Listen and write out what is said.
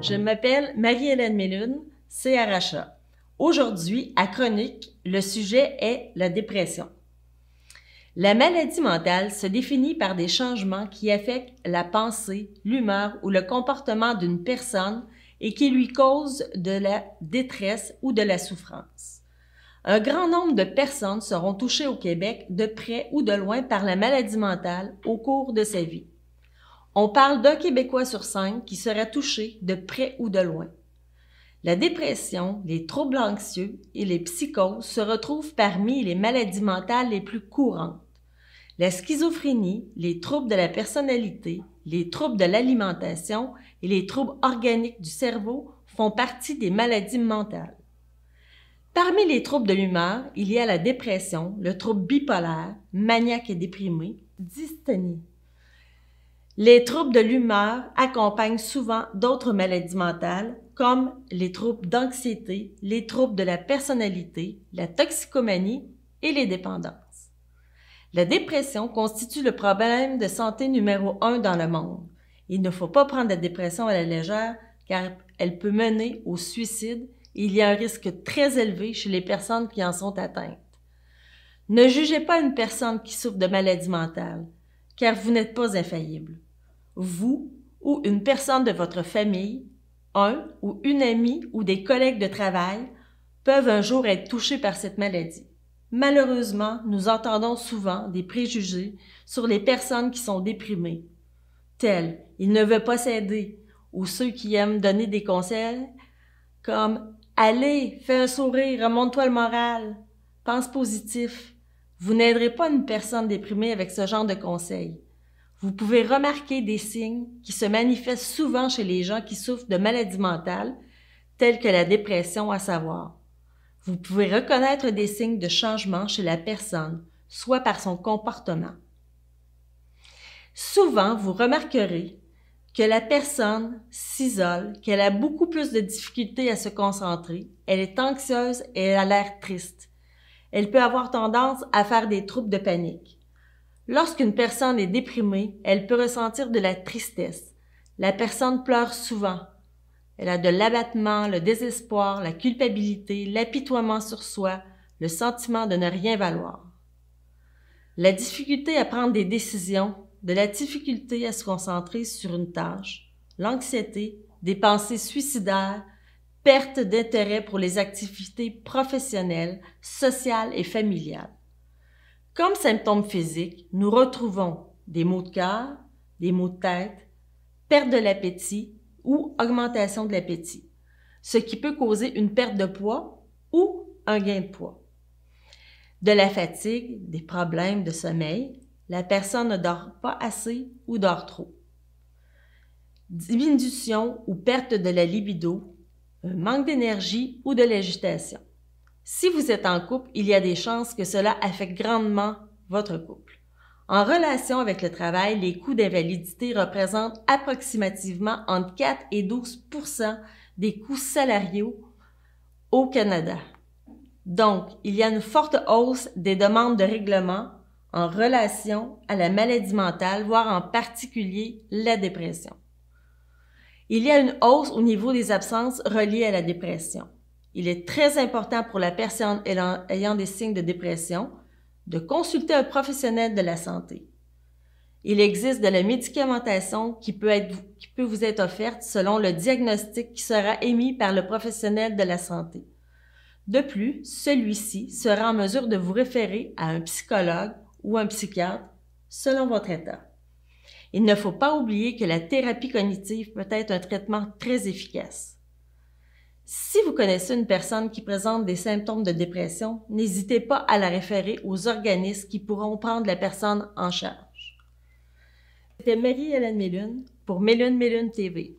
Je m'appelle Marie-Hélène Mélune, CRHA. Aujourd'hui, à Chronique, le sujet est la dépression. La maladie mentale se définit par des changements qui affectent la pensée, l'humeur ou le comportement d'une personne et qui lui causent de la détresse ou de la souffrance. Un grand nombre de personnes seront touchées au Québec de près ou de loin par la maladie mentale au cours de sa vie. On parle d'un Québécois sur 5 qui serait touché de près ou de loin. La dépression, les troubles anxieux et les psychoses se retrouvent parmi les maladies mentales les plus courantes. La schizophrénie, les troubles de la personnalité, les troubles de l'alimentation et les troubles organiques du cerveau font partie des maladies mentales. Parmi les troubles de l'humeur, il y a la dépression, le trouble bipolaire, maniaque et déprimé, dysthymie. Les troubles de l'humeur accompagnent souvent d'autres maladies mentales comme les troubles d'anxiété, les troubles de la personnalité, la toxicomanie et les dépendances. La dépression constitue le problème de santé numéro 1 dans le monde. Il ne faut pas prendre la dépression à la légère car elle peut mener au suicide et il y a un risque très élevé chez les personnes qui en sont atteintes. Ne jugez pas une personne qui souffre de maladie mentale car vous n'êtes pas infaillible. Vous ou une personne de votre famille, un ou une amie ou des collègues de travail peuvent un jour être touchés par cette maladie. Malheureusement, nous entendons souvent des préjugés sur les personnes qui sont déprimées, tels « ils ne veulent pas s'aider » ou ceux qui aiment donner des conseils comme « allez, fais un sourire, remonte-toi le moral, pense positif ». Vous n'aiderez pas une personne déprimée avec ce genre de conseils. Vous pouvez remarquer des signes qui se manifestent souvent chez les gens qui souffrent de maladies mentales, telles que la dépression, à savoir. Vous pouvez reconnaître des signes de changement chez la personne, soit par son comportement. Souvent, vous remarquerez que la personne s'isole, qu'elle a beaucoup plus de difficultés à se concentrer, elle est anxieuse et elle a l'air triste. Elle peut avoir tendance à faire des troubles de panique. Lorsqu'une personne est déprimée, elle peut ressentir de la tristesse. La personne pleure souvent. Elle a de l'abattement, le désespoir, la culpabilité, l'apitoiement sur soi, le sentiment de ne rien valoir. La difficulté à prendre des décisions, de la difficulté à se concentrer sur une tâche, l'anxiété, des pensées suicidaires, perte d'intérêt pour les activités professionnelles, sociales et familiales. Comme symptômes physiques, nous retrouvons des maux de cœur, des maux de tête, perte de l'appétit ou augmentation de l'appétit, ce qui peut causer une perte de poids ou un gain de poids. De la fatigue, des problèmes de sommeil, la personne ne dort pas assez ou dort trop. Diminution ou perte de la libido, un manque d'énergie ou de l'agitation. Si vous êtes en couple, il y a des chances que cela affecte grandement votre couple. En relation avec le travail, les coûts d'invalidité représentent approximativement entre 4 et 12% des coûts salariaux au Canada. Donc, il y a une forte hausse des demandes de règlement en relation à la maladie mentale, voire en particulier la dépression. Il y a une hausse au niveau des absences reliées à la dépression. Il est très important pour la personne ayant des signes de dépression de consulter un professionnel de la santé. Il existe de la médicamentation qui peut vous être offerte selon le diagnostic qui sera émis par le professionnel de la santé. De plus, celui-ci sera en mesure de vous référer à un psychologue ou un psychiatre selon votre état. Il ne faut pas oublier que la thérapie cognitive peut être un traitement très efficace. Si vous connaissez une personne qui présente des symptômes de dépression, n'hésitez pas à la référer aux organismes qui pourront prendre la personne en charge. C'était Marie-Hélène Mélune pour Mélune TV.